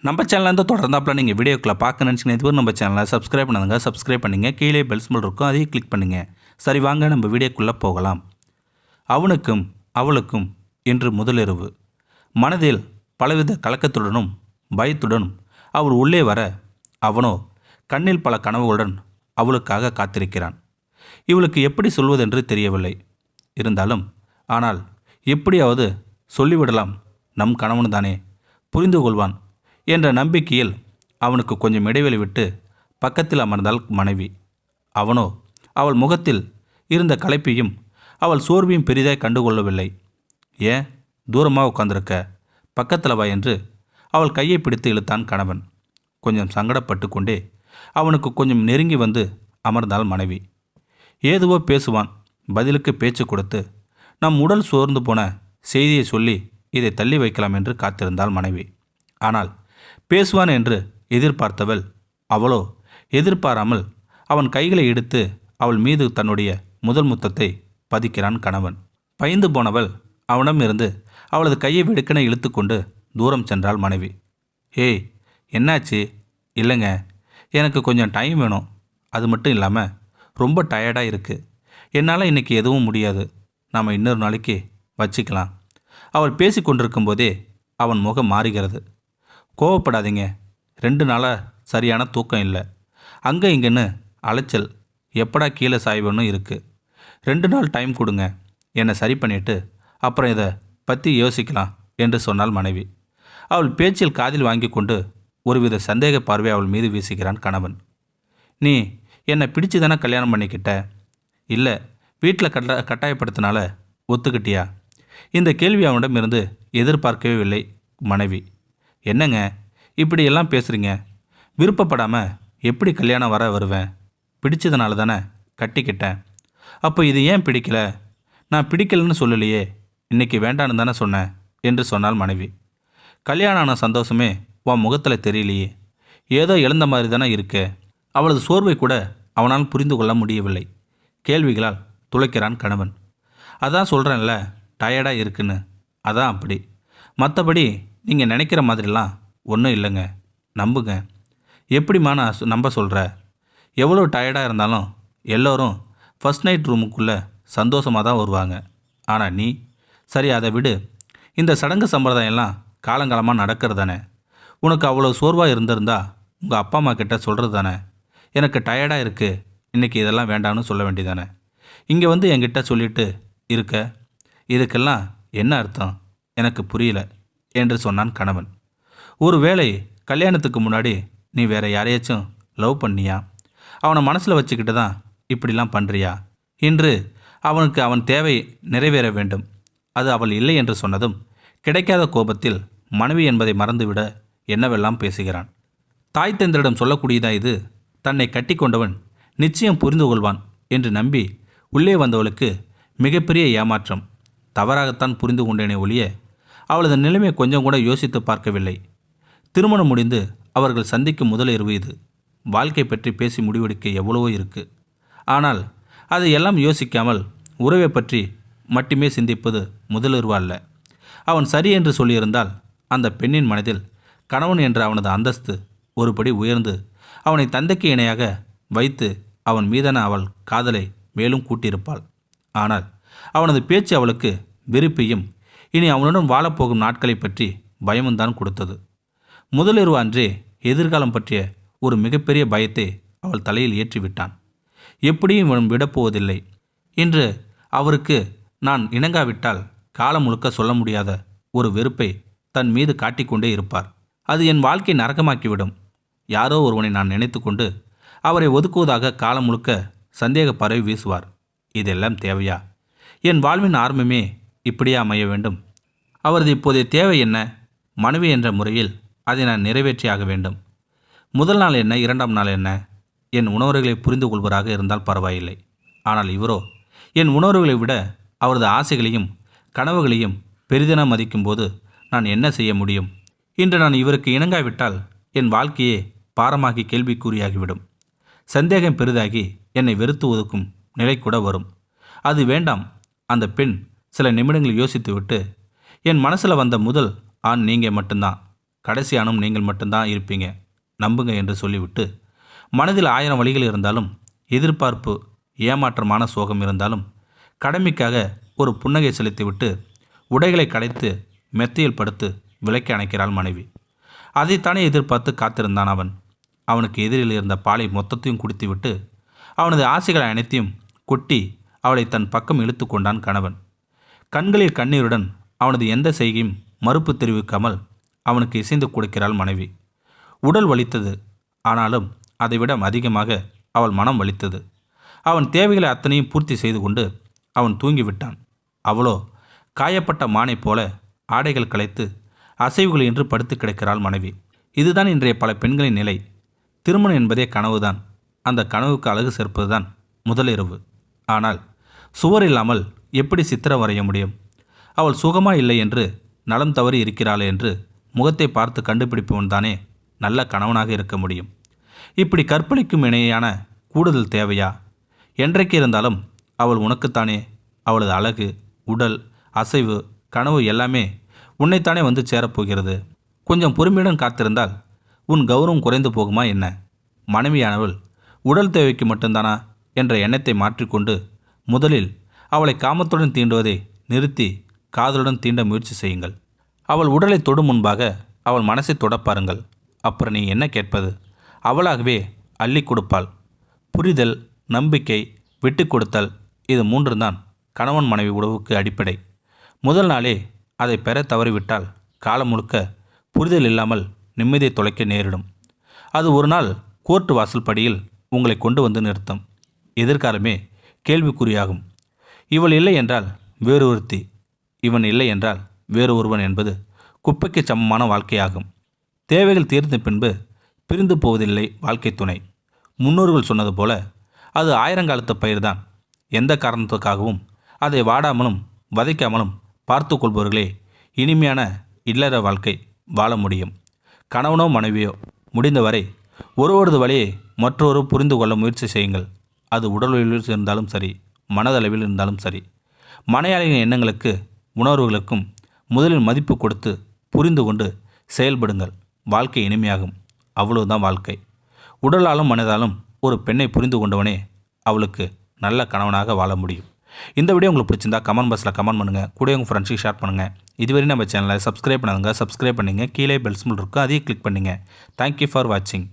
நம்ம சேனல்லேருந்து தொடர்ந்தாப்பில் நீங்கள் வீடியோக்களை பார்க்க நினச்சிங்கன்னா இதுவரை நம்ம சேனலை சப்ஸ்கிரைப் பண்ணுங்க. சப்ஸ்கிரைப் பண்ணிங்க. கீழே பெல் சிம்பல் இருக்கும், அதையும் கிளிக் பண்ணுங்கள். சரி, வாங்க நம்ம வீடியோக்குள்ளே போகலாம். அவனுக்கும் அவளுக்கும் இன்று முதலிரவு. மனதில் பலவித கலக்கத்துடனும் பயத்துடனும் அவள் உள்ளே வர, அவனோ கண்ணில் பல கனவுகளுடன் அவளுக்காக காத்திருக்கிறான். இவளுக்கு எப்படி சொல்வதென்று தெரியவில்லை. இருந்தாலும் ஆனால் எப்படியாவது சொல்லிவிடலாம், நம் கணவன் தானே, புரிந்து கொள்வான் என்ற நம்பிக்கையில் அவனுக்கு கொஞ்சம் இடைவெளி விட்டு பக்கத்தில் அமர்ந்தாள் மனைவி. அவனோ அவள் முகத்தில் இருந்த களைப்பையும் அவள் சோர்வையும் பெரிதாய் கண்டுகொள்ளவில்லை. ஏன் தூரமாக உட்கார்ந்திருக்க, பக்கத்தில் வா என்று அவள் கையை பிடித்து இழுத்தான் கணவன். கொஞ்சம் சங்கடப்பட்டு கொண்டே அவனுக்கு கொஞ்சம் நெருங்கி வந்து அமர்ந்தாள் மனைவி. ஏதுவோ பேசுவான், பதிலுக்கு பேச்சு கொடுத்து நம் உடல் சோர்ந்து போன செய்தியை சொல்லி இதை தள்ளி வைக்கலாம் என்று காத்திருந்தாள் மனைவி. ஆனால் பேசுவான் என்று எதிர்பார்த்தவள் அவளோ எதிர்பாராமல் அவன் கைகளை எடுத்து அவள் மீது தன்னுடைய முதல் முத்தத்தை பதிக்கிறான் கணவன். பயந்து போனவள் அவனிடமிருந்து அவளது கையை வெடுக்கென இழுத்து கொண்டு தூரம் சென்றாள் மனைவி. ஏய், என்னாச்சு? இல்லைங்க, எனக்கு கொஞ்சம் டைம் வேணும். அது மட்டும் இல்லாமல் ரொம்ப டயர்டாக இருக்குது. என்னால் இன்றைக்கி எதுவும் முடியாது. நாம் இன்னொரு நாளைக்கு வச்சுக்கலாம். அவள் பேசி கொண்டிருக்கும்போதே அவன் முகம் மாறுகிறது. கோவப்படாதீங்க, 2 நாளாக சரியான தூக்கம் இல்லை. அங்கே இங்கேன்னு அலைச்சல், எப்படா கீழே சாய்வுன்னு இருக்குது. 2 நாள் டைம் கொடுங்க, என்னை சரி பண்ணிவிட்டு அப்புறம் இதை பற்றி யோசிக்கலாம் என்று சொன்னாள் மனைவி. அவள் பேச்சில் காதில் வாங்கி கொண்டு ஒருவித சந்தேக பார்வை அவள் மீது வீசுகிறான் கணவன். நீ என்னை பிடிச்சு தானே கல்யாணம் பண்ணிக்கிட்ட? இல்லை, வீட்டில் கட்டாயப்படுத்தினால ஒத்துக்கிட்டியா? இந்த கேள்வி அவனிடம் இருந்து எதிர்பார்க்கவே இல்லை மனைவி. என்னங்க இப்படியெல்லாம் பேசுகிறீங்க? விருப்பப்படாமல் எப்படி கல்யாணம் வருவேன்? பிடிச்சதுனால தானே கட்டிக்கிட்டேன். அப்போ இது ஏன் பிடிக்கல? நான் பிடிக்கலன்னு சொல்லலையே, இன்றைக்கி வேண்டான்னு தானே சொன்னேன் என்று சொன்னாள் மனைவி. கல்யாணம் ஆன சந்தோஷமே உன் முகத்தில் தெரியலையே, ஏதோ இழந்த மாதிரி தானே இருக்கே. அவளது சோர்வை கூட அவனால் புரிந்து கொள்ள முடியவில்லை. கேள்விகளால் துளைக்கிறான் கணவன். அதான் சொல்கிறேன்ல, டயர்டாக இருக்குன்னு, அதான் அப்படி. மற்றபடி நீங்கள் நினைக்கிற மாதிரிலாம் ஒன்றும் இல்லைங்க, நம்புங்க. எப்படிம்மா நான் நம்ப சொல்கிற? எவ்வளோ டயர்டாக இருந்தாலும் எல்லோரும் ஃபஸ்ட் நைட் ரூமுக்குள்ளே சந்தோஷமாக தான் வருவாங்க. ஆனால் நீ, சரி அதை விடு. இந்த சடங்கு சம்பிரதாயம்லாம் காலங்காலமாக நடக்கிறது தானே. உனக்கு அவ்வளோ சோர்வாக இருந்திருந்தா உங்கள் அப்பா அம்மா கிட்ட சொல்கிறது தானே, எனக்கு டயர்டாக இருக்குது, இன்றைக்கி இதெல்லாம் வேண்டாம்னு சொல்ல வேண்டியதானே. இங்கே வந்து என்கிட்ட சொல்லிட்டு இருக்க, இதுக்கெல்லாம் என்ன அர்த்தம் எனக்கு புரியல என்று சொன்னான் கணவன். ஒருவேளை கல்யாணத்துக்கு முன்னாடி நீ வேற யாரையாச்சும் லவ் பண்ணியா? அவனை மனசில் வச்சுக்கிட்டு தான் இப்படிலாம் பண்ணுறியா? இன்று அவனுக்கு அவன் தேவை நிறைவேற வேண்டும், அது அவள் இல்லை என்று சொன்னதும் கிடைக்காத கோபத்தில் மனைவி என்பதை மறந்துவிட என்னவெல்லாம் பேசுகிறான். தாய் தந்தரிடம் சொல்லக்கூடியதா இது? தன்னை கட்டி கொண்டவன் நிச்சயம் புரிந்து கொள்வான் என்று நம்பி உள்ளே வந்தவளுக்கு மிகப்பெரிய ஏமாற்றம். தவறாகத்தான் புரிந்து கொண்டேனே ஒழிய அவளது நிலைமை கொஞ்சம் கூட யோசித்து பார்க்கவில்லை. திருமணம் முடிந்து அவர்கள் சந்திக்கும் முதல் இரவு இது. வாழ்க்கை பற்றி பேசி முடிவெடுக்க எவ்வளவோ இருக்கு. ஆனால் அதை எல்லாம் யோசிக்காமல் உறவை பற்றி மட்டுமே சிந்திப்பது முதலிரவு அல்ல. அவன் சரி என்று சொல்லியிருந்தால் அந்த பெண்ணின் மனதில் கணவன் என்ற அவனது அந்தஸ்து ஒருபடி உயர்ந்து அவனை தந்தைக்கு இணையாக வைத்து அவன் மீதான அவள் காதலை மேலும் கூட்டியிருப்பாள். ஆனால் அவனது பேச்சு அவளுக்கு வெறுப்பையும் இனி அவனுடன் வாழப்போகும் நாட்களை பற்றி பயமும்தான் கொடுத்தது. முதலிரவு அன்றே எதிர்காலம் பற்றிய ஒரு மிகப்பெரிய பயத்தை அவள் தலையில் ஏற்றிவிட்டான். எப்படியும் இவன் விடப்போவதில்லை. இன்று அவருக்கு நான் இணங்காவிட்டால் காலம் முழுக்க சொல்ல முடியாத ஒரு வெறுப்பை தன் மீது காட்டிக்கொண்டே இருப்பார். அது என் வாழ்க்கை நரகமாக்கிவிடும். யாரோ ஒருவனை நான் நினைத்து கொண்டு அவரை ஒதுக்குவதாக காலம் முழுக்க சந்தேக பறவை வீசுவார். இதெல்லாம் தேவையா? என் வாழ்வின் ஆரம்பமே இப்படியே அமைய வேண்டும். அவரது இப்போதைய தேவை என்ன? மனைவி என்ற முறையில் அதை நான் நிறைவேற்றியாக வேண்டும். முதல் நாள் என்ன, 2ஆம் நாள் என்ன? என் உணர்வுகளை புரிந்து கொள்வராக இருந்தால் பரவாயில்லை. ஆனால் இவரோ என் உணர்வுகளை விட அவரது ஆசைகளையும் கனவுகளையும் பெரிதென மதிக்கும்போது நான் என்ன செய்ய முடியும்? இன்று நான் இவருக்கு இணங்காவிட்டால் என் வாழ்க்கையே பாரமாகி கேள்விக்குறியாகிவிடும். சந்தேகம் பெரிதாகி என்னை வெறுத்து ஒதுக்கும் நிலை கூட வரும். அது வேண்டாம். அந்த பெண் சில நிமிடங்கள் யோசித்துவிட்டு, என் மனசில் வந்த முதல் ஆண் நீங்கள் மட்டும்தான். கடைசியானும் நீங்கள் மட்டும்தான் இருப்பீங்க, நம்புங்க என்று சொல்லிவிட்டு, மனதில் 1000 வழிகள் இருந்தாலும், எதிர்பார்ப்பு, ஏமாற்றமான சோகம் இருந்தாலும், கடமைக்காக ஒரு புன்னகை செலுத்திவிட்டு உடைகளை களைத்து மெத்தையில் படுத்து விளக்கி அணைக்கிறாள் மனைவி. அதைத்தானே எதிர்பார்த்து காத்திருந்தான் அவன். அவனுக்கு எதிரில் இருந்த பாலை மொத்தத்தையும் குடித்துவிட்டு அவனது ஆசைகளை அனைத்தையும் கொட்டி அவளை தன் பக்கம் இழுத்து கொண்டான் கணவன். கண்களில் கண்ணீருடன் அவனது எந்த செய்கையும் மறுப்பு தெரிவிக்காமல் அவனுக்கு இசைந்து கொடுக்கிறாள் மனைவி. உடல் வலித்தது, ஆனாலும் அதைவிட அதிகமாக அவள் மனம் வலித்தது. அவன் தேவைகளை அத்தனையும் பூர்த்தி செய்து கொண்டு அவன் தூங்கிவிட்டான். அவளோ காயப்பட்ட மானை போல ஆடைகள் களைத்து அசைவுகள் இன்றி படுத்து கிடக்கிறாள் மனைவி. இதுதான் இன்றைய பல பெண்களின் நிலை. திருமணம் என்பதே கனவுதான். அந்த கனவுக்கு அழகு சேர்ப்பதுதான் முதலிரவு. ஆனால் சுவர் இல்லாமல் எப்படி சித்திரம் வரைய முடியும்? அவள் சுகமா இல்லை என்று, நலம் தவறி இருக்கிறாள் என்று முகத்தை பார்த்து கண்டுபிடிப்பவன் தானே நல்ல கணவனாக இருக்க முடியும். இப்படி கற்பழிக்கும் இணையான கூடுதல் தேவையா? என்றைக்கு இருந்தாலும் அவள் உனக்குத்தானே. அவளது அழகு, உடல் அசைவு, கனவு எல்லாமே உன்னைத்தானே வந்து சேரப்போகிறது. கொஞ்சம் பொறுமையுடன் காத்திருந்தால் உன் கௌரவம் குறைந்து போகுமா என்ன? மனைவியானவள் உடல் தேவைக்கு மட்டும்தானா என்ற எண்ணத்தை மாற்றிக்கொண்டு முதலில் அவளை காமத்துடன் தீண்டுவதை நிறுத்தி காதலுடன் தீண்ட முயற்சி செய்யுங்கள். அவள் உடலை தொடும் முன்பாக அவள் மனசை தொடப்பாருங்கள். அப்புறம் நீ என்ன கேட்பது? அவளாகவே அள்ளி கொடுப்பாள். புரிதல், நம்பிக்கை, விட்டு கொடுத்தல், இது 3 தான் கணவன் மனைவி உறவுக்கு அடிப்படை. முதல் நாளே அதை பெற தவறிவிட்டால் காலம் முழுக்க புரிதல் இல்லாமல் நிம்மதியை தொலைக்க நேரிடும். அது ஒரு நாள் கோர்ட்டு வாசல் படியில் உங்களை கொண்டு வந்து நிறுத்தும். எதிர்காலமே கேள்விக்குறியாகும். இவள் இல்லை என்றால் வேறு ஒருத்தி, இவன் இல்லை என்றால் வேறு ஒருவன் என்பது குப்பைக்கு சமமான வாழ்க்கையாகும். தேவைகள் தீர்ந்த பின்பு பிரிந்து போவதில்லை வாழ்க்கை துணை. முன்னோர்கள் சொன்னது போல அது 1000 காலத்து பயிர்தான். எந்த காரணத்துக்காகவும் அதை வாடாமலும் வதைக்காமலும் பார்த்து கொள்பவர்களே இனிமையான இல்லற வாழ்க்கை வாழ முடியும். கணவனோ மனைவியோ முடிந்தவரை ஒருவரது வழியை மற்றொரு புரிந்து கொள்ள முயற்சி செய்யுங்கள். அது உடலில் இருந்தாலும் சரி, மனதளவில் இருந்தாலும் சரி. மனையாளியின் எண்ணங்களுக்கு, உணர்வுகளுக்கும் முதலில் மதிப்பு கொடுத்து புரிந்து கொண்டு செயல்படுங்கள். வாழ்க்கை இனிமையாகும். அவ்வளவுதான் வாழ்க்கை. உடலாலும் மனதாலும் ஒரு பெண்ணை புரிந்து கொண்டவனே அவளுக்கு நல்ல கணவனாக வாழ முடியும். இந்த வீடியோ உங்களுக்கு பிடிச்சிருந்தா கமெண்ட் பாக்ஸில் கமெண்ட் பண்ணுங்கள். கூட உங்கள் ஃப்ரெண்ட்ஸுக்கு ஷேர் பண்ணுங்கள். இதுவரை நம்ம சேனலை சப்ஸ்கிரைப் பண்ணாதுங்க, சப்ஸ்கிரைப் பண்ணுங்கள். கீழே பெல் சிம்பல் இருக்கும், அதையும் கிளிக் பண்ணுங்கள். தேங்க்யூ ஃபார் வாட்சிங்.